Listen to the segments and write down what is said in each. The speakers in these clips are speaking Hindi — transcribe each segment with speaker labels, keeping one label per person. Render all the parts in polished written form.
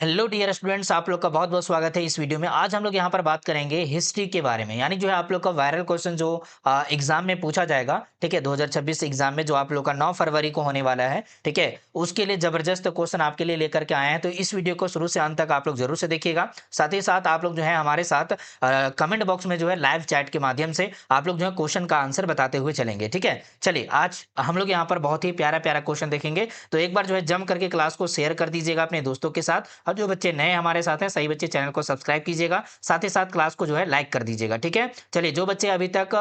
Speaker 1: हेलो डियर स्टूडेंट्स, आप लोग का बहुत बहुत स्वागत है इस वीडियो में। आज हम लोग यहाँ पर बात करेंगे हिस्ट्री के बारे में, यानी जो है आप लोग का वायरल क्वेश्चन जो एग्जाम में पूछा जाएगा। ठीक है, 2026 एग्जाम में जो आप लोग का 9 फरवरी को होने वाला है। ठीक है, उसके लिए जबरदस्त क्वेश्चन आपके लिए लेकर के आए हैं, तो इस वीडियो को शुरू से अंत तक आप लोग जरूर से देखिएगा। साथ ही साथ आप लोग जो है हमारे साथ कमेंट बॉक्स में जो है लाइव चैट के माध्यम से आप लोग जो है क्वेश्चन का आंसर बताते हुए चलेंगे। ठीक है, चलिए आज हम लोग यहाँ पर बहुत ही प्यारा प्यारा क्वेश्चन देखेंगे। तो एक बार जो है जम करके क्लास को शेयर कर दीजिएगा अपने दोस्तों के साथ, और जो बच्चे नए हमारे साथ हैं सही बच्चे चैनल को सब्सक्राइब कीजिएगा, साथ ही साथ क्लास को जो है लाइक कर दीजिएगा। ठीक है, चलिए जो बच्चे अभी तक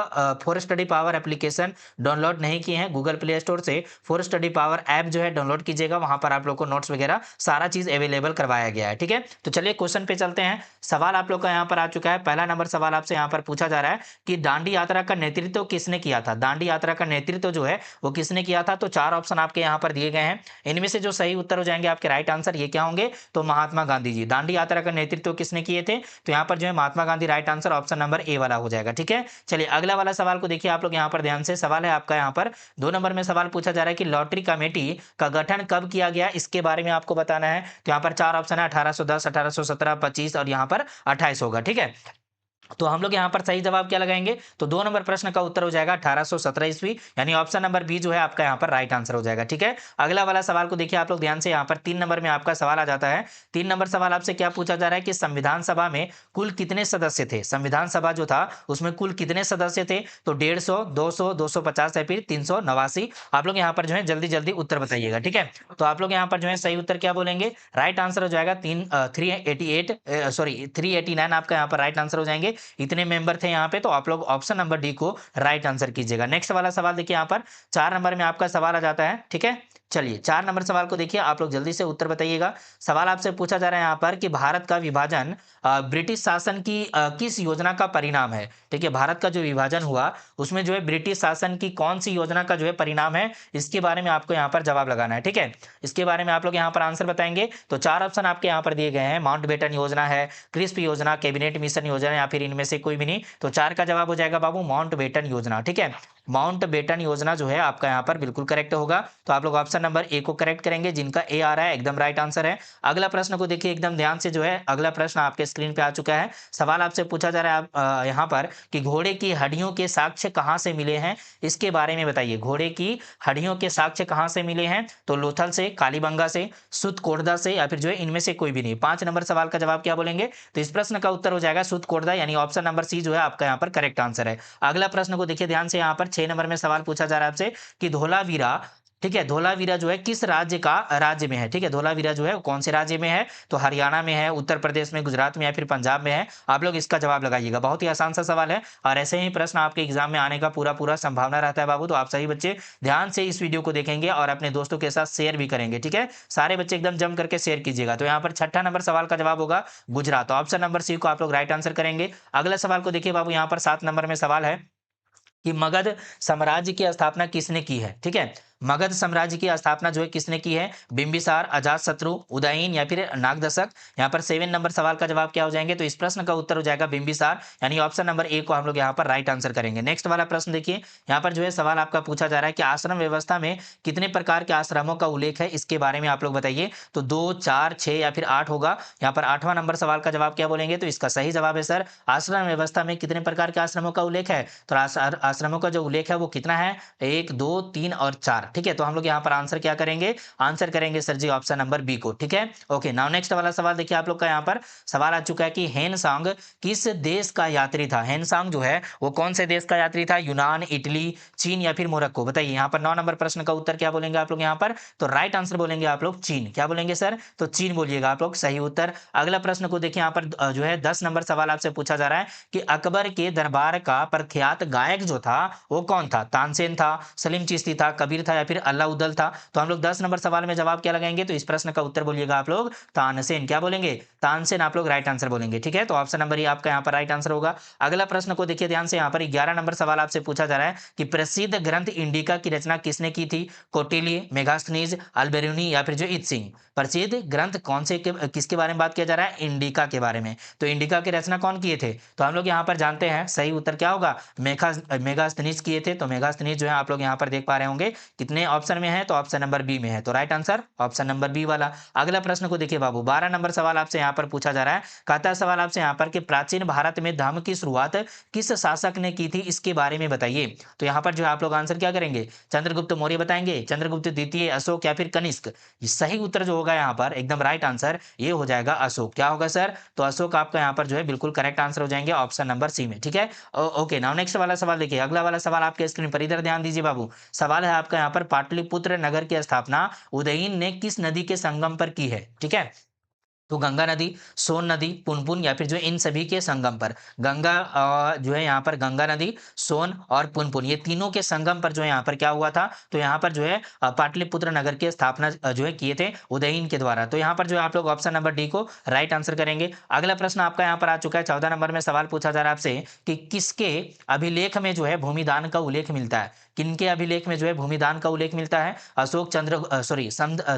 Speaker 1: for study power application download नहीं किए हैं, गूगल प्ले स्टोर से फॉर स्टडी पावर ऐप जो है डाउनलोड कीजिएगा, वहां पर आप लोग को नोट्स वगैरह सारा चीज अवेलेबल करवाया गया है। ठीक है, तो चलिए क्वेश्चन पे चलते हैं। सवाल आप लोग का यहाँ पर आ चुका है। पहला नंबर सवाल आपसे यहाँ पर पूछा जा रहा है कि दांडी यात्रा का नेतृत्व किसने किया था। दांडी यात्रा का नेतृत्व जो है वो किसने किया था। तो चार ऑप्शन आपके यहाँ पर दिए गए हैं, इनमें से जो सही उत्तर हो जाएंगे आपके राइट आंसर ये क्या होंगे, तो महात्मा गांधी जी। दांडी यात्रा का नेतृत्व किसने किए थे, तो यहाँ पर जो है Mahatma Gandhi right answer option number A वाला हो जाएगा। ठीक है, चलिए अगला वाला सवाल को देखिए आप लोग यहाँ पर ध्यान से। सवाल है आपका यहाँ पर 2 नंबर में सवाल पूछा जा रहा है कि लॉटरी कमेटी का गठन कब किया गया, इसके बारे में आपको बताना है। तो यहाँ पर चार ऑप्शन है, 1810, 1817, 25 और यहाँ पर 28 होगा। ठीक है, तो हम लोग यहाँ पर सही जवाब क्या लगाएंगे, तो 2 नंबर प्रश्न का उत्तर हो जाएगा 1817 ईस्वी, यानी ऑप्शन नंबर बी जो है आपका यहाँ पर राइट आंसर हो जाएगा। ठीक है, अगला वाला सवाल को देखिए आप लोग ध्यान से। यहाँ पर 3 नंबर में आपका सवाल आ जाता है। 3 नंबर सवाल आपसे क्या पूछा जा रहा है कि संविधान सभा में कुल कितने सदस्य थे। संविधान सभा जो था उसमें कुल कितने सदस्य थे, तो 150, 200, 250 या फिर 389। आप लोग यहाँ पर जो है जल्दी जल्दी उत्तर बताइएगा। ठीक है, तो आप लोग यहाँ पर जो है सही उत्तर क्या बोलेंगे, राइट आंसर हो जाएगा 388, सॉरी 389 आपका यहाँ पर राइट आंसर हो जाएंगे। इतने मेंबर थे यहाँ पे, तो आप लोग ऑप्शन नंबर डी को राइट आंसर कीजिएगा। नेक्स्ट वाला सवाल देखिए यहाँ पर 4 नंबर में आपका सवाल आ जाता है। ठीक है, चलिए 4 नंबर सवाल को देखिए आप लोग जल्दी से उत्तर बताइएगा। सवाल आपसे पूछा जा रहा है यहाँ पर कि भारत का विभाजन ब्रिटिश शासन की किस योजना का परिणाम है। ठीक है, भारत का जो विभाजन हुआ उसमें जो है ब्रिटिश शासन की कौन सी योजना का जो है परिणाम है, इसके बारे में आपको यहाँ पर जवाब लगाना है। ठीक है, इसके बारे में आप लोग यहाँ पर आंसर बताएंगे। तो चार ऑप्शन आपके यहाँ पर दिए गए हैं, माउंटबेटन योजना है, क्रिस्प योजना, कैबिनेट मिशन योजना, या फिर इनमें से कोई भी नहीं। तो चार का जवाब हो जाएगा बाबू माउंटबेटन योजना। ठीक है, माउंटबेटन योजना जो है आपका यहाँ पर बिल्कुल करेक्ट होगा। तो आप लोग ऑप्शन नंबर ए को करेक्ट करेंगे, जिनका ए आ रहा है एकदम राइट आंसर है। अगला प्रश्न को देखिए एकदम ध्यान से, जो है अगला प्रश्न आपके स्क्रीन पे आ चुका है। सवाल आपसे पूछा जा रहा है यहाँ पर कि घोड़े की हड्डियों के साक्ष्य कहाँ से मिले हैं, इसके बारे में बताइए। घोड़े की हड्डियों के साक्ष्य कहाँ से मिले हैं, तो लोथल से, कालीबंगा से, सुतकोटदा से, या फिर जो है इनमें से कोई भी नहीं। 5 नंबर सवाल का जवाब क्या बोलेंगे, तो इस प्रश्न का उत्तर हो जाएगा सुतकोटदा, यानी ऑप्शन नंबर सी जो है आपका यहाँ पर करेक्ट आंसर है। अगला प्रश्न को देखिए ध्यान से। यहाँ पर 6 नंबर में सवाल पूछा जा रहा है आपसे कि धोलावीरा, ठीक है, धोलावीरा जो है किस राज्य में है। ठीक है, धोलावीरा जो है कौन से राज्य में है, तो हरियाणा में है, उत्तर प्रदेश में, गुजरात में, या फिर पंजाब में है। आप लोग इसका जवाब लगाइएगा। बहुत ही आसान सा सवाल है, और ऐसे ही प्रश्न आपके एग्जाम में आने का पूरा पूरा संभावना रहता है बाबू। तो आप सही बच्चे ध्यान से इस वीडियो को देखेंगे और अपने दोस्तों के साथ शेयर भी करेंगे। ठीक है, सारे बच्चे एकदम जम करके शेयर कीजिएगा। तो यहाँ पर 6 नंबर सवाल का जवाब होगा गुजरात। तो ऑप्शन नंबर सी को आप लोग राइट आंसर करेंगे। अगला सवाल को देखिए बाबू, यहाँ पर 7 नंबर में सवाल है कि मगध साम्राज्य की स्थापना किसने की है। ठीक है, मगध साम्राज्य की स्थापना जो है किसने की है, बिंबिसार, अजातशत्रु, उदयन, या फिर नागदशक। यहाँ पर 7 नंबर सवाल का जवाब क्या हो जाएंगे, तो इस प्रश्न का उत्तर हो जाएगा बिंबिसार, यानी ऑप्शन नंबर ए को हम लोग यहाँ पर राइट आंसर करेंगे। नेक्स्ट वाला प्रश्न देखिए, यहाँ पर जो है सवाल आपका पूछा जा रहा है कि आश्रम व्यवस्था में कितने प्रकार के आश्रमों का उल्लेख है, इसके बारे में आप लोग बताइए। तो 2, 4, 6 या फिर 8 होगा। यहाँ पर 8वां नंबर सवाल का जवाब क्या बोलेंगे, तो इसका सही जवाब है सर, आश्रम व्यवस्था में कितने प्रकार के आश्रमों का उल्लेख है, तो आश्रमों का जो उल्लेख है वो कितना है, 1, 2, 3 और 4। ठीक है, तो हम लोग यहाँ पर आंसर क्या करेंगे, आंसर करेंगे सर जी ऑप्शन नंबर बी को। ठीक है, ओके। नाउ नेक्स्ट वाला सवाल देखिए आप लोग का यहाँ पर सवाल आ चुका है कि हेनसांग किस देश का यात्री था। हेनसांग जो है वो कौन से देश का यात्री था, यूनान, इटली, चीन, या फिर मोरक्को। बताइए यहाँ पर 9 नंबर प्रश्न का उत्तर क्या बोलेंगे आप लोग यहाँ पर, तो राइट आंसर बोलेंगे आप लोग चीन। क्या बोलेंगे सर, तो चीन बोलिएगा आप लोग, सही उत्तर। अगला प्रश्न को देखिए यहाँ पर जो है 10 नंबर सवाल आपसे पूछा जा रहा है कि अकबर के दरबार का प्रख्यात गायक जो था वो कौन था। तानसेन था, सलीम चिश्ती था, कबीर था, या फिर अलाउद्दीन था। तो हम लोग 10 नंबर सवाल में जवाब क्या लगाएंगे, तो इस प्रश्न का उत्तर बोलिएगा आप लोग तानसेन। क्या बोलेंगे, तानसेन आप लोग राइट आंसर बोलेंगे। ठीक है, तो ऑप्शन नंबर ही आपका यहाँ पर राइट आंसर होगा। अगला प्रश्न को देखिए ध्यान से। यहाँ पर 11 नंबर सवाल आपसे पूछा जा रहा है कि प्रसिद्ध ग्रंथ इंडिका की रचना किसने की थी। कौटिल्य, मेगास्थनीज, अल्बेरुनी, या फिर जो इत्सिंग। प्रसिद्ध ग्रंथ कौन से किसके बारे में बात किया जा रहा है, इंडिका के बारे में। तो इंडिका की रचना कौन किए थे, तो हम लोग यहाँ पर जानते हैं सही उत्तर क्या होगा, मेगास्थनीज किए थे। तो मेगास्थनीज जो है आप लोग यहाँ पर देख पा रहे होंगे कि कितने ऑप्शन में है? तो ऑप्शन नंबर बी में है, तो right answer option number B वाला। अगला प्रश्न को देखिए बाबू, 12 नंबर सवाल आपसे यहाँ पर पूछा जा रहा है। कहता है सवाल आपसे यहाँ पर कि प्राचीन भारत में धर्म की शुरुआत किस शासक ने की थी, इसके बारे में बताइए। तो यहाँ पर जो है आप लोग आंसर क्या करेंगे? चंद्रगुप्त मौर्य बताएंगे, चंद्रगुप्त द्वितीय, अशोक या फिर कनिष्क। ये सही उत्तर जो होगा यहाँ पर एकदम राइट आंसर ये हो जाएगा अशोक। क्या होगा सर? तो अशोक आपका यहाँ पर जो है बिल्कुल करेक्ट आंसर हो जाएंगे ऑप्शन नंबर सी में, ठीक है। ओके, नाउ नेक्स्ट वाला सवाल देखिए, अगला वाला सवाल आपके स्क्रीन पर, इधर ध्यान दीजिए बाबू। सवाल है आपका यहाँ पर, पाटलिपुत्र नगर की स्थापना उदयीन ने किस नदी के संगम पर की है? ठीक है, तो गंगा नदी, सोन नदी, पुनपुन या फिर जो है इन सभी के संगम पर। गंगा जो है यहाँ पर गंगा नदी, सोन और पुनपुन, ये तीनों के संगम पर जो है यहाँ पर क्या हुआ था? तो यहाँ पर जो है पाटलिपुत्र नगर की स्थापना जो है किए थे उदयीन के द्वारा। तो यहाँ पर जो है आप लोग ऑप्शन नंबर डी को राइट आंसर करेंगे। अगला प्रश्न आपका यहाँ पर आ चुका है, 14 नंबर में सवाल पूछा जा रहा है आपसे कि किसके अभिलेख में जो है भूमिदान का उल्लेख मिलता है? किनके अभिलेख में जो है भूमिदान का उल्लेख मिलता है? अशोक,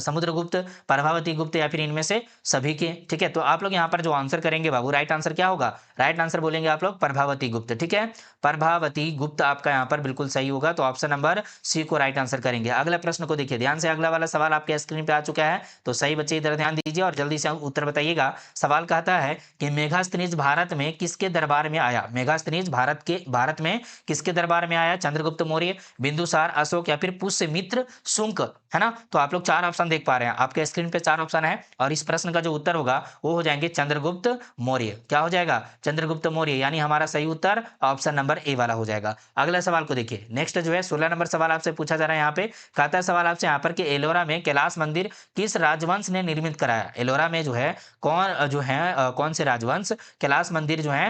Speaker 1: समुद्रगुप्त, प्रभावती गुप्त या फिर इनमें से सभी के, ठीक है। तो आप लोग यहाँ पर जो आंसर करेंगे बाबू, राइट आंसर क्या होगा? राइट आंसर बोलेंगे आप लोग प्रभावती गुप्त, ठीक है। प्रभावती गुप्त आपका यहाँ पर बिल्कुल सही होगा, तो ऑप्शन नंबर सी को राइट आंसर करेंगे। अगला प्रश्न को देखिए ध्यान से, अगला वाला सवाल आपके स्क्रीन पे आ चुका है, तो सही बच्चे इधर ध्यान दीजिए और जल्दी से उत्तर बताइएगा। सवाल कहता है कि मेगास्थनीज भारत में किसके दरबार में आया? मेगास्थनीज भारत में किसके दरबार में आया? चंद्रगुप्त मौर्य, बिंदुसार, अशोक या फिर पुष्यमित्र शुंग, है ना। तो आप लोग 4 ऑप्शन देख पा रहे हैं, आपके स्क्रीन पे 4 ऑप्शन है और इस प्रश्न का जो उत्तर होगा वो हो जाएंगे चंद्रगुप्त मौर्य। क्या हो जाएगा? चंद्रगुप्त मौर्य, यानी हमारा सही उत्तर ऑप्शन नंबर ए वाला हो जाएगा। अगला सवाल को देखिए, नेक्स्ट जो है 16 नंबर सवाल आपसे पूछा जा रहा है यहाँ पे। कहता है सवाल आपसे यहाँ पर कि एलोरा में कैलाश मंदिर किस राजवंश ने निर्मित कराया? एलोरा में जो है कौन से राजवंश कैलाश मंदिर जो है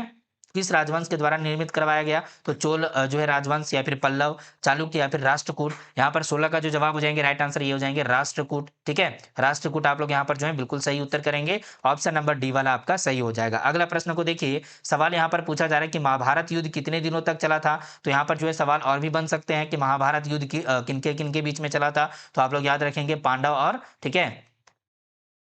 Speaker 1: किस राजवंश के द्वारा निर्मित करवाया गया? तो चोल जो है राजवंश या फिर पल्लव, चालुक्य या फिर राष्ट्रकूट। यहाँ पर 16 का जो जवाब हो जाएंगे राइट आंसर ये हो जाएंगे राष्ट्रकूट, ठीक है। राष्ट्रकूट आप लोग यहाँ पर जो है बिल्कुल सही उत्तर करेंगे, ऑप्शन नंबर डी वाला आपका सही हो जाएगा। अगला प्रश्न को देखिए, सवाल यहाँ पर पूछा जा रहा है कि महाभारत युद्ध कितने दिनों तक चला था? तो यहाँ पर जो है सवाल और भी बन सकते हैं कि महाभारत युद्ध किनके किनके बीच में चला था? तो आप लोग याद रखेंगे पांडव और, ठीक है,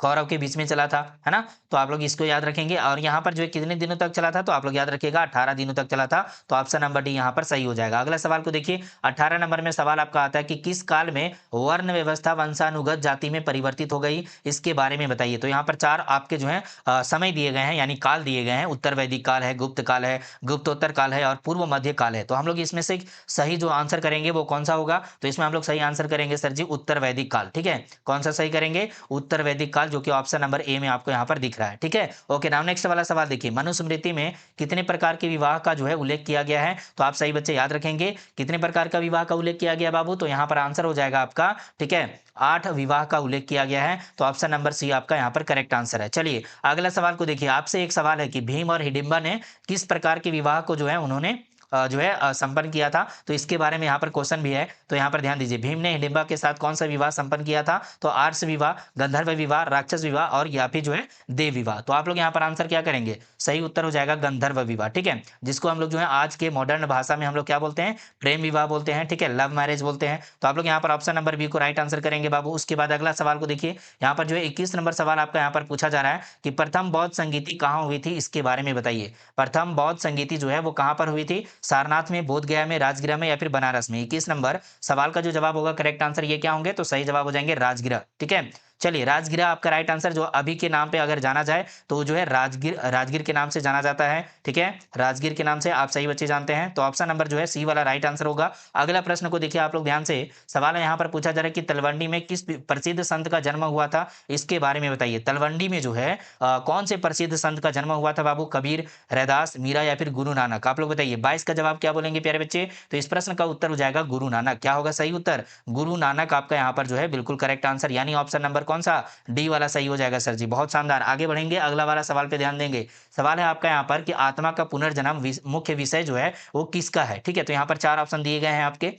Speaker 1: कौरव के बीच में चला था, है ना। तो आप लोग इसको याद रखेंगे और यहाँ पर जो है कितने दिनों तक चला था? तो आप लोग याद रखिएगा 18 दिनों तक चला था, तो ऑप्शन नंबर डी यहाँ पर सही हो जाएगा। अगला सवाल को देखिए, 18 नंबर में सवाल आपका आता है कि किस काल में वर्ण व्यवस्था वंशानुगत जाति में परिवर्तित हो गई, इसके बारे में बताइए। तो यहाँ पर 4 आपके जो है समय दिए गए हैं, यानी काल दिए गए हैं। उत्तर वैदिक काल है, गुप्त काल है, गुप्तोत्तर काल है और पूर्व मध्य काल है। तो हम लोग इसमें से सही जो आंसर करेंगे वो कौन सा होगा? तो इसमें हम लोग सही आंसर करेंगे सर जी उत्तर वैदिक काल, ठीक है। कौन सा सही करेंगे? उत्तर वैदिक काल, जो कि ऑप्शन नंबर ए में आपको यहाँ पर दिख रहा है, ठीक है। ओके, नाउ नेक्स्ट वाला सवाल देखिए, मनुस्मृति में कितने प्रकार के विवाह का जो है उल्लेख किया गया है? तो आप सही बच्चे याद रखेंगे, कितने प्रकार का विवाह का उल्लेख किया गया बाबू? तो यहाँ पर आंसर हो जाएगा आपका, ठीक है, 8 विवाह का उल्लेख किया गया है, तो ऑप्शन नंबर सी आपका यहाँ पर करेक्ट आंसर है। चलिए अगला सवाल को देखिए, आपसे एक सवाल है कि भीम और हिडिंबा ने किस प्रकार के विवाह को जो है उन्होंने जो है संपन्न किया था? तो इसके बारे में यहाँ पर क्वेश्चन भी है, तो यहाँ पर ध्यान दीजिए, भीम ने हिडिंबा के साथ कौन सा विवाह संपन्न किया था? तो आर्ष विवाह, गंधर्व विवाह, राक्षस विवाह और या फिर जो है देव विवाह। तो आप लोग यहाँ पर आंसर क्या करेंगे? सही उत्तर हो जाएगा गंधर्व विवाह, ठीक है, जिसको हम लोग जो है आज के मॉडर्न भाषा में हम लोग क्या बोलते हैं? प्रेम विवाह बोलते हैं, ठीक है, लव मैरिज बोलते हैं। तो आप लोग यहाँ पर ऑप्शन नंबर बी को राइट आंसर करेंगे बाबू। उसके बाद अगला सवाल को देखिए, यहाँ पर जो है 21 नंबर सवाल आपका यहाँ पर पूछा जा रहा है कि प्रथम बौद्ध संगीति कहाँ हुई थी, इसके बारे में बताइए। प्रथम बौद्ध संगीति जो है वो कहाँ पर हुई थी? सारनाथ में, बोध गया में, राजगृह में या फिर बनारस में? 21 नंबर सवाल का जो जवाब होगा करेक्ट आंसर ये क्या होंगे? तो सही जवाब हो जाएंगे राजगृह, ठीक है। चलिए राजगृह आपका राइट आंसर, जो अभी के नाम पे अगर जाना जाए तो जो है राजगीर के नाम से जाना जाता है, ठीक है, राजगीर के नाम से आप सही बच्चे जानते हैं, तो ऑप्शन नंबर जो है सी वाला राइट आंसर होगा। अगला प्रश्न को देखिए आप लोग ध्यान से, सवाल यहाँ पर पूछा जा रहा है कि तलवंडी में किस प्रसिद्ध संत का जन्म हुआ था, इसके बारे में बताइए। तलवंडी में जो है कौन से प्रसिद्ध संत का जन्म हुआ था बाबू? कबीर, रैदास, मीरा या फिर गुरु नानक? आप लोग बताइए 22 का जवाब क्या बोलेंगे प्यारे बच्चे? तो इस प्रश्न का उत्तर हो जाएगा गुरु नानक। क्या होगा सही उत्तर? गुरु नानक आपका यहाँ पर जो है बिल्कुल करेक्ट आंसर, यानी ऑप्शन नंबर कौन सा? डी वाला सही हो जाएगा सर जी, बहुत शानदार। आगे बढ़ेंगे, अगला वाला सवाल पे ध्यान देंगे। सवाल है आपका यहाँ पर कि आत्मा का पुनर्जन्म मुख्य विषय जो है वो किसका है, ठीक है। तो यहाँ पर 4 ऑप्शन दिए गए हैं आपके,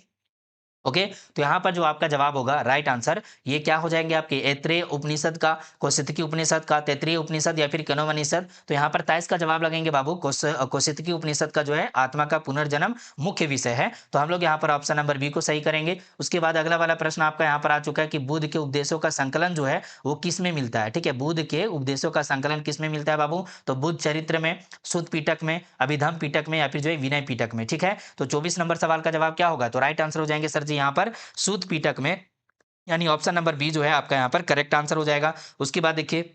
Speaker 1: ओके। तो यहाँ पर जो आपका जवाब होगा राइट आंसर ये क्या हो जाएंगे आपके? ऐत्रेय उपनिषद का, कौशितकी उपनिषद का, तैत्रीय उपनिषद या फिर केनोपनिषद? तो यहाँ पर 23 का जवाब लगेंगे बाबू, कौशितकी उपनिषद का जो है आत्मा का पुनर्जन्म मुख्य विषय है, तो हम लोग यहाँ पर ऑप्शन नंबर बी को सही करेंगे। उसके बाद अगला वाला प्रश्न आपका यहाँ पर आ चुका है कि बुद्ध के उपदेशों का संकलन जो है वो किस में मिलता है, ठीक है। बुद्ध के उपदेशों का संकलन किस में मिलता है बाबू? तो बुद्ध चरित्र में, सुत पीटक में, अभिधम पीटक में या फिर जो है विनय पीटक में, ठीक है। तो 24 नंबर सवाल का जवाब क्या होगा? तो राइट आंसर हो जाएंगे सर जी यहाँ पर सूत पीटक में, यानी ऑप्शन नंबर बी जो है आपका यहाँ पर करेक्ट आंसर हो जाएगा। उसके बाद देखिए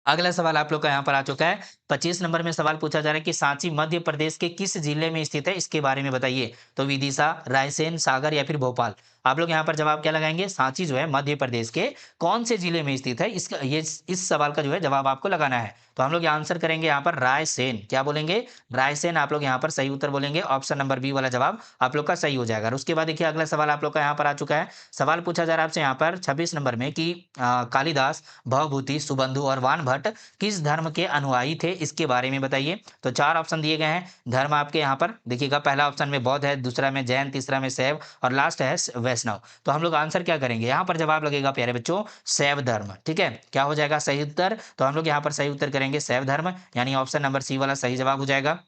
Speaker 1: अगला सवाल आप लोग का यहाँ पर आ चुका है। 25 नंबर में सवाल पूछा जा रहा है कि सांची मध्य प्रदेश के किस जिले में स्थित है, इसके बारे में बताइए। तो विदिशा, रायसेन, सागर या फिर भोपाल। आप लोग यहाँ पर जवाब क्या लगाएंगे, सांची जो है मध्य प्रदेश के कौन से जिले में स्थित है, इसका ये इस सवाल का जो है जवाब आपको लगाना है। तो हम लोग आंसर करेंगे यहाँ पर रायसेन। क्या बोलेंगे, रायसेन। आप लोग यहाँ पर सही उत्तर बोलेंगे, ऑप्शन नंबर बी वाला जवाब आप लोग का सही हो जाएगा। और उसके बाद देखिए अगला सवाल आप लोग का यहाँ पर आ चुका है। सवाल पूछा जा रहा है आपसे यहाँ पर 26 नंबर में कि कालिदास, भवभूति, सुबंधु और वान भट्ट किस धर्म के अनुयायी थे, इसके बारे में बताइए। तो 4 ऑप्शन दिए गए हैं। धर्म आपके यहाँ पर देखिएगा, पहला ऑप्शन में बौद्ध है, दूसरा में जैन, तीसरा में शैव और लास्ट है वैष्णव। तो हम लोग आंसर क्या करेंगे, यहाँ पर जवाब लगेगा प्यारे बच्चों शैव धर्म। ठीक है, क्या हो जाएगा सही उत्तर, तो हम लोग यहाँ पर सही उत्तर करेंगे शैव धर्म, यानी ऑप्शन नंबर सी वाला सही जवाब हो जाएगा।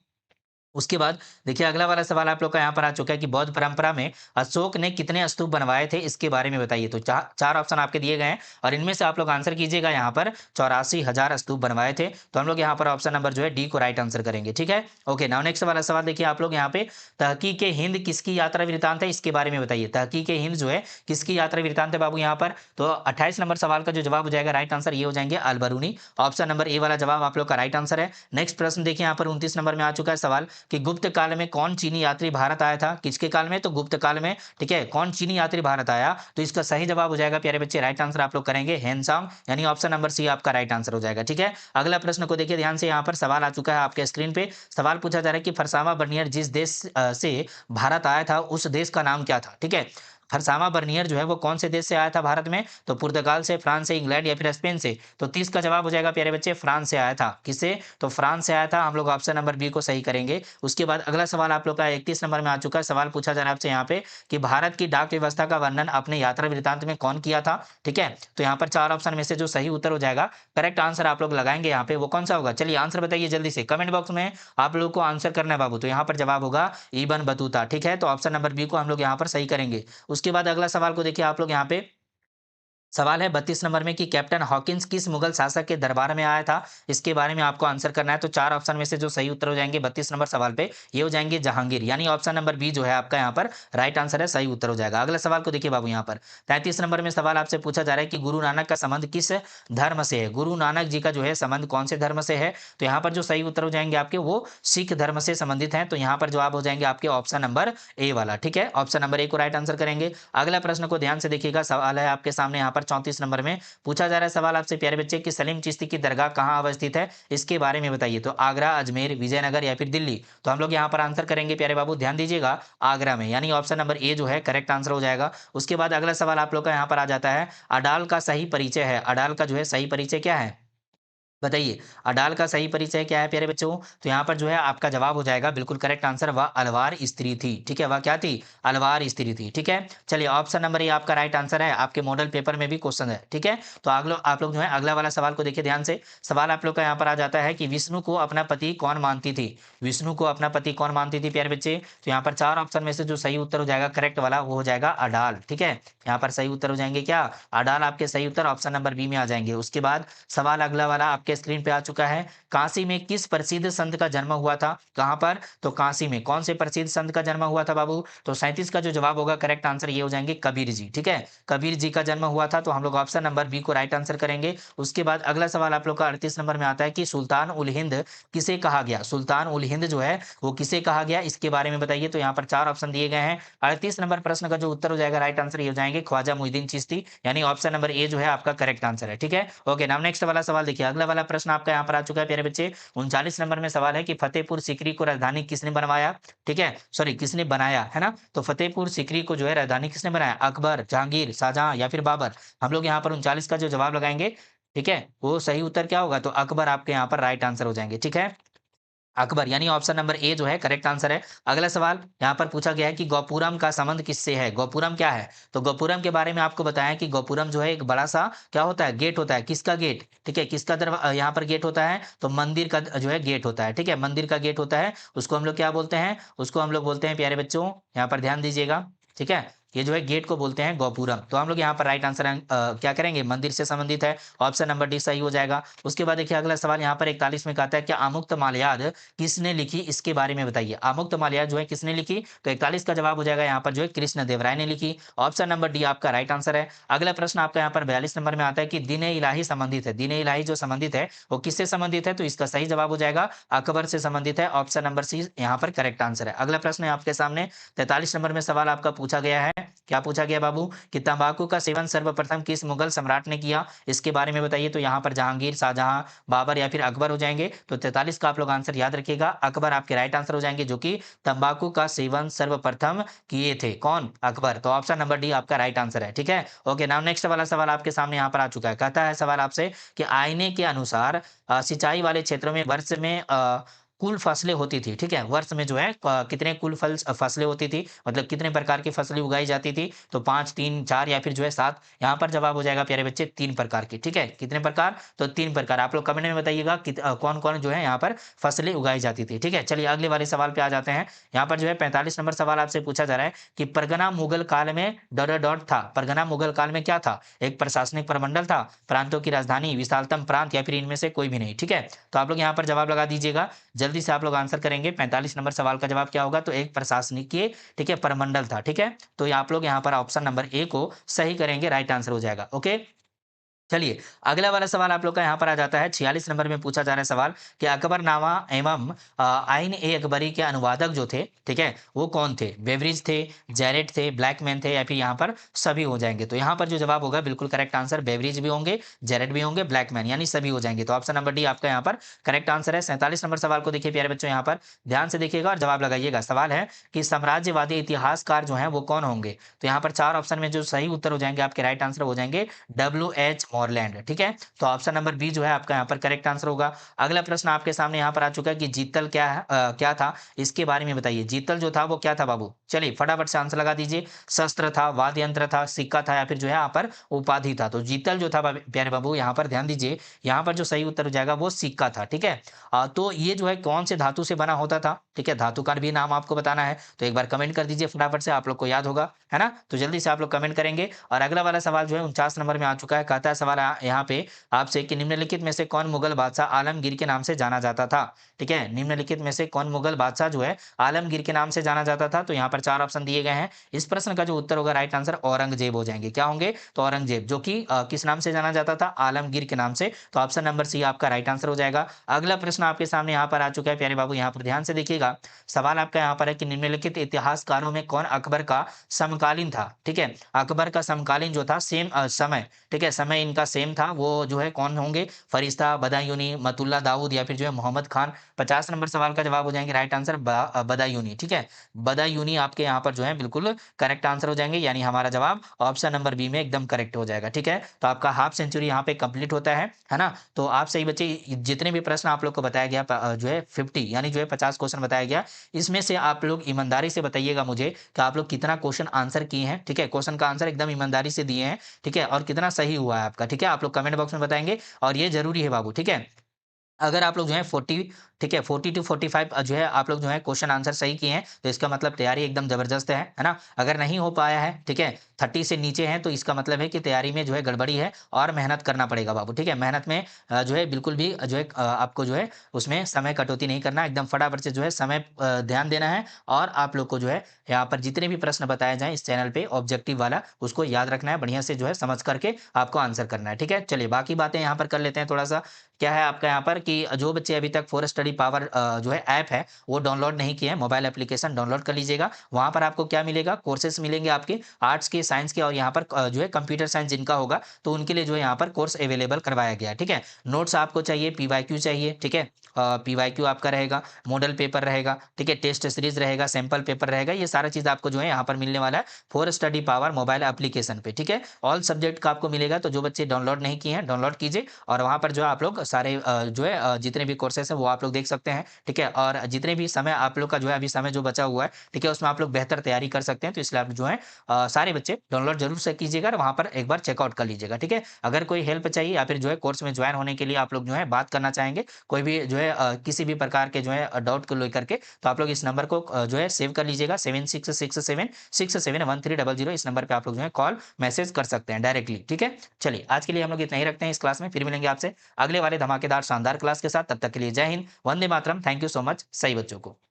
Speaker 1: उसके बाद देखिए अगला वाला सवाल आप लोग का यहाँ पर आ चुका है कि बौद्ध परंपरा में अशोक ने कितने स्तूप बनवाए थे, इसके बारे में बताइए। तो चार ऑप्शन आपके दिए गए हैं और इनमें से आप लोग आंसर कीजिएगा। यहाँ पर 84,000 स्तूप बनवाए थे। तो हम लोग यहाँ पर ऑप्शन नंबर जो है डी को राइट आंसर करेंगे। ठीक है, ओके। नाउ नेक्स्ट वाला सवाल देखिए आप लोग यहाँ पे, तहकीक हिंद किसकी यात्रा वृत्तांत है, इसके बारे में बताइए। तहकीक हिंद जो है किसकी यात्रा वृत्तांत है बाबू यहाँ पर। तो 28 नंबर सवाल का जो जवाब हो जाएगा राइट आंसर ये हो जाएंगे अलबरूनी। ऑप्शन नंबर ए वाला जवाब आप लोग का राइट आंसर है। नेक्स्ट प्रश्न देखिए यहाँ पर 29 नंबर में आ चुका है सवाल कि गुप्त काल में कौन चीनी यात्री भारत आया था, किसके काल में, तो गुप्त काल में। ठीक है, कौन चीनी यात्री भारत आया, तो इसका सही जवाब हो जाएगा प्यारे बच्चे, राइट आंसर आप लोग करेंगे हेनसांग, यानी ऑप्शन नंबर सी आपका राइट आंसर हो जाएगा। ठीक है, अगला प्रश्न को देखिए ध्यान से, यहाँ पर सवाल आ चुका है आपके स्क्रीन पे। सवाल पूछा जा रहा है कि फरसामा बर्नियर जिस देश से भारत आया था उस देश का नाम क्या था। ठीक है, फरसामा बर्नियर जो है वो कौन से देश से आया था भारत में, तो पुर्तगाल से, फ्रांस से, इंग्लैंड या फिर स्पेन से। तो 30 का जवाब हो जाएगा प्यारे बच्चे फ्रांस से आया था। किससे, तो फ्रांस से आया था। हम लोग ऑप्शन नंबर बी को सही करेंगे। उसके बाद अगला सवाल आप लोग का 31 नंबर में आ चुका है। सवाल पूछा जा रहा है आपसे यहाँ पे कि भारत की डाक व्यवस्था का वर्णन अपने यात्रा वृत्तांत में कौन किया था। ठीक है, तो यहाँ पर 4 ऑप्शन में से जो सही उत्तर हो जाएगा, करेक्ट आंसर आप लोग लगाएंगे यहाँ पे, वो कौन सा होगा, चलिए आंसर बताइए जल्दी से कमेंट बॉक्स में, आप लोगों को आंसर करना है बाबू। तो यहाँ पर जवाब होगा इबन बतूता। ठीक है, तो ऑप्शन नंबर बी को हम लोग यहाँ पर सही करेंगे। उसके बाद अगला सवाल को देखिए आप लोग यहाँ पे, सवाल है 32 नंबर में कि कैप्टन हॉकिंस किस मुगल शासक के दरबार में आया था, इसके बारे में आपको आंसर करना है। तो 4 ऑप्शन में से जो सही उत्तर हो जाएंगे 32 नंबर सवाल पे, ये हो जाएंगे जहांगीर, यानी ऑप्शन नंबर बी जो है आपका यहाँ पर राइट आंसर है, सही उत्तर हो जाएगा। अगला सवाल को देखिए बाबू, यहाँ पर 33 नंबर में सवाल आपसे पूछा जा रहा है कि गुरु नानक का संबंध किस धर्म से है, गुरु नानक जी का जो है संबंध कौन से धर्म से है। तो यहाँ पर जो सही उत्तर हो जाएंगे आपके वो सिख धर्म से संबंधित है। तो यहाँ पर जवाब हो जाएंगे आपके ऑप्शन नंबर ए वाला। ठीक है, ऑप्शन नंबर ए को राइट आंसर करेंगे। अगला प्रश्न को ध्यान से देखिएगा, सवाल है आपके सामने यहाँ पर 34 नंबर में पूछा जा रहा है सवाल आपसे प्यारे बच्चे कि सलीम चिश्ती की दरगाह कहाँ अवस्थित है, इसके बारे में बताइए। तो आगरा, अजमेर, विजयनगर या फिर दिल्ली। तो हम लोग यहाँ पर आंसर करेंगे प्यारे बाबू, ध्यान दीजिएगा आगरा में, यानी ऑप्शन नंबर ए जो है करेक्ट आंसर हो जाएगा। उसके बाद अगला सवाल आप लोग का यहाँ पर आ जाता है, अडाल का सही परिचय है, अडाल का जो है सही परिचय क्या है बताइए। अडाल का सही परिचय क्या है प्यारे बच्चों, तो यहाँ पर जो है आपका जवाब हो जाएगा बिल्कुल करेक्ट आंसर, वह अलवार स्त्री थी। ठीक है, वह क्या थी, अलवार स्त्री थी। ठीक है, चलिए ऑप्शन नंबर ए आपका राइट आंसर है, आपके मॉडल पेपर में भी क्वेश्चन है। ठीक है, तो आप लोग जो है अगला वाला सवाल को देखिए ध्यान से। सवाल आप लोग का यहाँ पर आ जाता है कि विष्णु को अपना पति कौन मानती थी, विष्णु को अपना पति कौन मानती थी प्यारे बच्चे। तो यहाँ पर 4 ऑप्शन में से जो सही उत्तर हो जाएगा करेक्ट वाला वो हो जाएगा अडाल। ठीक है, यहाँ पर सही उत्तर हो जाएंगे क्या, अडाल आपके सही उत्तर ऑप्शन नंबर बी में आ जाएंगे। उसके बाद सवाल अगला वाला आपके स्क्रीन पे आ चुका है, काशी में किस प्रसिद्ध संत का जन्म हुआ था, कहां पर, तो काशी में कौन से प्रसिद्ध संत का जन्म हुआ था बाबू। तो 37 का जो जवाब होगा करेक्ट आंसर ये हो जाएंगे कबीर जी। ठीक है, कबीर जी का जन्म हुआ था। तो हम लोग ऑप्शन नंबर बी को राइट आंसर करेंगे। उसके बाद अगला सवाल आप लोग का 38 नंबर में आता है कि सुल्तान उल हिंद किसे कहा गया, सुल्तान उल हिंद जो है वो किसे कहा गया, इसके बारे में बताइए। तो यहाँ पर 4 ऑप्शन दिए गए हैं। 38 नंबर प्रश्न का जो उत्तर हो जाएगा राइट आंसर ये हो जाएंगे ख्वाजा मुइनुद्दीन चिश्ती, यानी ऑप्शन नंबर ए जो है आपका करेक्ट आंसर है। ठीक है, ओके। नाउ नेक्स्ट वाला सवाल देखिए, अगला वाला प्रश्न आपका यहाँ पर आ चुका है प्यारे बच्चे। 39 नंबर में सवाल है कि फतेहपुर सीकरी को राजधानी किसने बनवाया, ठीक है, सॉरी किसने बनाया, है ना। तो फतेहपुर सीकरी को जो है राजधानी किसने बनाया, अकबर, जहांगीर, शाहजहां या फिर बाबर। हम लोग यहाँ पर 39 का जो जवाब लगाएंगे, ठीक है, वो सही उत्तर क्या होगा, तो अकबर आपके यहाँ पर राइट आंसर हो जाएंगे। ठीक है, अकबर, यानी ऑप्शन नंबर ए जो है करेक्ट आंसर है। अगला सवाल यहाँ पर पूछा गया है कि गोपुरम का संबंध किससे है, गोपुरम क्या है। तो गोपुरम के बारे में आपको बताया कि गोपुरम जो है एक बड़ा सा क्या होता है, गेट होता है। किसका गेट, ठीक है, किसका दरवाजा यहाँ पर गेट होता है, तो मंदिर का जो है गेट होता है। ठीक है, मंदिर का गेट होता है, उसको हम लोग क्या बोलते हैं, उसको हम लोग बोलते हैं प्यारे बच्चों, यहाँ पर ध्यान दीजिएगा। ठीक है, ये जो है गेट को बोलते हैं गोपुरम। तो हम लोग यहाँ पर राइट आंसर क्या करेंगे, मंदिर से संबंधित है, ऑप्शन नंबर डी सही हो जाएगा। उसके बाद देखिए अगला सवाल यहाँ पर 41 में कहता है कि आमुक्त माल्याद किसने लिखी, इसके बारे में बताइए। आमुक्त माल्याद जो है किसने लिखी, तो 41 का जवाब हो जाएगा यहाँ पर जो है कृष्ण देव राय ने लिखी। ऑप्शन नंबर डी आपका राइट आंसर है। अगला प्रश्न आपका यहाँ पर 42 नंबर में आता है कि दीन इलाही संबंधित है। दीन इलाही जो संबंधित है वो किससे संबंधित है, तो इसका सही जवाब हो जाएगा अकबर से संबंधित है। ऑप्शन नंबर सी यहाँ पर करेक्ट आंसर है। अगला प्रश्न है आपके सामने 43 नंबर में सवाल आपका पूछा गया है। क्या पूछा गया बाबू, कि तंबाकू का सेवन सर्वप्रथम किस मुगल सम्राट ने किया, इसके बारे में बताइए। तो यहाँ पर जहांगीर, शाहजहां, बाबर या फिर अकबर हो जाएंगे। तो 43 का आप लोग आंसर याद रखिएगा, अकबर आपके राइट आंसर हो जाएंगे, जो कि तंबाकू का सेवन सर्वप्रथम किए थे। कौन, अकबर। तो ऑप्शन नंबर डी आपका राइट आंसर है। ठीक है, ओके। नाउ नेक्स्ट वाला सवाल आपके सामने यहाँ पर आ चुका है। कहता है सवाल आपसे कि आईने के अनुसार सिंचाई वाले क्षेत्रों में वर्ष में कुल फसलें होती थी। ठीक है, वर्ष में जो है कितने कुल फसलें होती थी, मतलब कितने प्रकार की फसलें उगाई जाती थी। तो 5, 3, 4 या फिर जो है 7। यहाँ पर जवाब हो जाएगा प्यारे बच्चे 3 प्रकार की। ठीक है, कितने प्रकार, तो 3 प्रकार। आप लोग कमेंट में बताइएगा कौन कौन जो है यहाँ पर फसलें उगाई जाती थी। ठीक है, चलिए अगले वाले सवाल पे आ जाते हैं। यहाँ पर जो है 45 नंबर सवाल आपसे पूछा जा रहा है कि परगना मुगल काल में डॉट था। परगना मुगल काल में क्या था, एक प्रशासनिक प्रमंडल था, प्रांतों की राजधानी, विशालतम प्रांत, या फिर इनमें से कोई भी नहीं। ठीक है, तो आप लोग यहाँ पर जवाब लगा दीजिएगा, जल्दी से आप लोग आंसर करेंगे। 45 नंबर सवाल का जवाब क्या होगा, तो एक प्रशासनिक, ठीक है, प्रमंडल था। ठीक है, तो आप लोग यहाँ पर ऑप्शन नंबर ए को सही करेंगे, राइट आंसर हो जाएगा। ओके, चलिए अगला वाला सवाल आप लोग का यहाँ पर आ जाता है। 46 नंबर में पूछा जा रहा है सवाल कि अकबरनामा एवं आइन ए अकबरी के अनुवादक जो थे, ठीक है, वो कौन थे। बेवरिज थे, जैरेट थे, ब्लैकमैन थे, या फिर यहाँ पर सभी हो जाएंगे। तो यहाँ पर जो जवाब होगा बिल्कुल करेक्ट आंसर, बेवरिज भी होंगे, जैरेट भी होंगे, ब्लैकमैन, यानी सभी हो जाएंगे। तो ऑप्शन नंबर डी आपका यहाँ पर करेक्ट आंसर है। 47 नंबर सवाल को देखिए प्यारे बच्चों, यहाँ पर ध्यान से देखिएगा और जवाब लगाइएगा। सवाल है कि साम्राज्यवादी इतिहासकार जो है वो कौन होंगे। तो यहाँ पर 4 ऑप्शन में जो सही उत्तर हो जाएंगे आपके राइट आंसर हो जाएंगे WH मॉरलैंड। ठीक है, तो ऑप्शन नंबर बी जो है आपका यहाँ पर करेक्ट आंसर होगा। अगला प्रश्न आपके सामने यहाँ पर आ चुका है कि जीतल क्या है, क्या था, इसके बारे में बताइए। जीतल जो था वो क्या था बाबू, चलिए फटाफट से आंसर लगा दीजिए। शस्त्र था, वाद्य यंत्र था, सिक्का था, या फिर जो है यहाँ पर उपाधि था। तो जीतल जो था प्यारे बाबू, यहाँ पर ध्यान दीजिए, यहाँ पर जो सही उत्तर हो जाएगा वो सिक्का था। ठीक है, तो ये जो है कौन से धातु से बना होता था। ठीक है, धातु का भी नाम आपको बताना है, तो एक बार कमेंट कर दीजिए फटाफट से, आप लोग को याद होगा, है ना। तो जल्दी से आप लोग कमेंट करेंगे। और अगला वाला सवाल जो है 49 नंबर में आ चुका है। कहता है सवाल यहाँ पे आपसे कि निम्नलिखित में से कौन मुगल बादशाह आलमगीर के नाम से जाना जाता था। ठीक है, निम्नलिखित में से कौन मुगल बादशाह जो है आलमगीर के नाम से जाना जाता था। तो यहाँ पर 4 ऑप्शन दिए गए हैं। इस प्रश्न का जो उत्तर होगा राइट आंसर औरंगजेब हो जाएंगे। क्या होंगे, तो औरंगजेब, जो कि किस नाम से जाना जाता था, आलमगीर के नाम से। तो ऑप्शन नंबर सी आपका राइट आंसर हो जाएगा। अगला प्रश्न आपके सामने यहाँ पर आ चुका है प्यारे बाबू, यहाँ पर ध्यान से देखिएगा। सवाल आपका यहाँ पर है कि निम्नलिखित इतिहासकारों में कौन अकबर का समकालीन था। ठीक है, अकबर का समकालीन जो था, सेम समय, ठीक है, समय इनका सेम था, वो जो है कौन होंगे, फरिश्ता, बदायूनी, मतुल्ला दाऊद, या फिर जो है मोहम्मद खान। 50 नंबर सवाल का जवाब हो जाएंगे राइट आंसर बदायूनी। ठीक है, बदायूनी आपके यहाँ पर जो है बिल्कुल करेक्ट आंसर हो जाएंगे, यानी हमारा जवाब ऑप्शन नंबर बी में एकदम करेक्ट हो जाएगा। ठीक है, तो आपका हाफ सेंचुरी यहाँ पे कंप्लीट होता है ना। तो आप सही बच्चे, जितने भी प्रश्न आप लोग को बताया गया जो है 50, यानी जो है 50 क्वेश्चन बताया गया, इसमें से आप लोग ईमानदारी से बताइएगा मुझे कि आप लोग कितना क्वेश्चन आंसर किए हैं। ठीक है, क्वेश्चन का आंसर एकदम ईमानदारी से दिए हैं। ठीक है, और कितना सही हुआ है आपका। ठीक है, आप लोग कमेंट बॉक्स में बताएंगे, और ये जरूरी है बाबू। ठीक है, अगर आप लोग जो है 40, ठीक है, 40 टू 45 जो है आप लोग जो है क्वेश्चन आंसर सही किए हैं, तो इसका मतलब तैयारी एकदम जबरदस्त है ना। अगर नहीं हो पाया है, ठीक है, 30 से नीचे है, तो इसका मतलब है कि तैयारी में जो है गड़बड़ी है, और मेहनत करना पड़ेगा बाबू। ठीक है, मेहनत में जो है बिल्कुल भी जो है आपको जो है उसमें समय कटौती नहीं करना, एकदम फटाफट से जो है समय ध्यान देना है। और आप लोग को जो है यहाँ पर जितने भी प्रश्न बताए जाएं इस चैनल पे ऑब्जेक्टिव वाला, उसको याद रखना है, बढ़िया से जो है समझ करके आपको आंसर करना है। ठीक है, चलिए बाकी बातें यहाँ पर कर लेते हैं थोड़ा सा। क्या है आपका यहाँ पर कि जो बच्चे अभी तक फॉर स्टडी पावर जो है ऐप है वो डाउनलोड नहीं किए हैं, मोबाइल एप्लीकेशन डाउनलोड कर लीजिएगा। वहाँ पर आपको क्या मिलेगा, कोर्सेस मिलेंगे आपके आर्ट्स के, साइंस के, और यहाँ पर जो है कंप्यूटर साइंस जिनका होगा तो उनके लिए जो है यहाँ पर कोर्स अवेलेबल करवाया गया है। ठीक है, नोट्स आपको चाहिए, PYQ चाहिए। ठीक है, PYQ आपका रहेगा, मॉडल पेपर रहेगा, ठीक है, टेस्ट सीरीज रहेगा, सैंपल पेपर रहेगा, ये सारा चीज़ आपको जो है यहाँ पर मिलने वाला है for study power mobile application पे। ठीक है, ऑल सब्जेक्ट का आपको मिलेगा। तो जो बच्चे डाउनलोड नहीं किए हैं डाउनलोड कीजिए, और वहाँ पर जो है आप लोग सारे जो है जितने भी कोर्सेस हैं वो आप लोग देख देख सकते हैं, ठीक है? और जितने भी समय आप लोग का जो है अभी समय जो बचा हुआ है, ठीक है? उसमें आप लोग बेहतर तैयारी कर सकते हैं, तो इसलिए आप जो है सारे बच्चे डाउनलोड ज़रूर से कीजिएगा और वहाँ पर एक बार चेकआउट कर लीजिएगा, ठीक है? अगर कोई हेल्प चाहिए या फिर जो है कोर्स में जॉइन होने के लिए आप लोग जो है बात करना चाहेंगे, कोई भी जो है किसी भी प्रकार के जो है डाउट को लेकर के, तो आप लोग इस नंबर को जो है सेव कर लीजिएगा 7667671300। इस नंबर पे आप लोग जो है कॉल, मैसेज कर सकते हैं डायरेक्टली, ठीक है? चलिए, आज के लिए हम लोग इतना ही रखते हैं इस क्लास में, फिर मिलेंगे आपसे अगले वाले धमाकेदार शानदार क्लास के साथ। तब तक के लिए जय Hind, Vande Mataram, thank you so much सभी बच्चों को।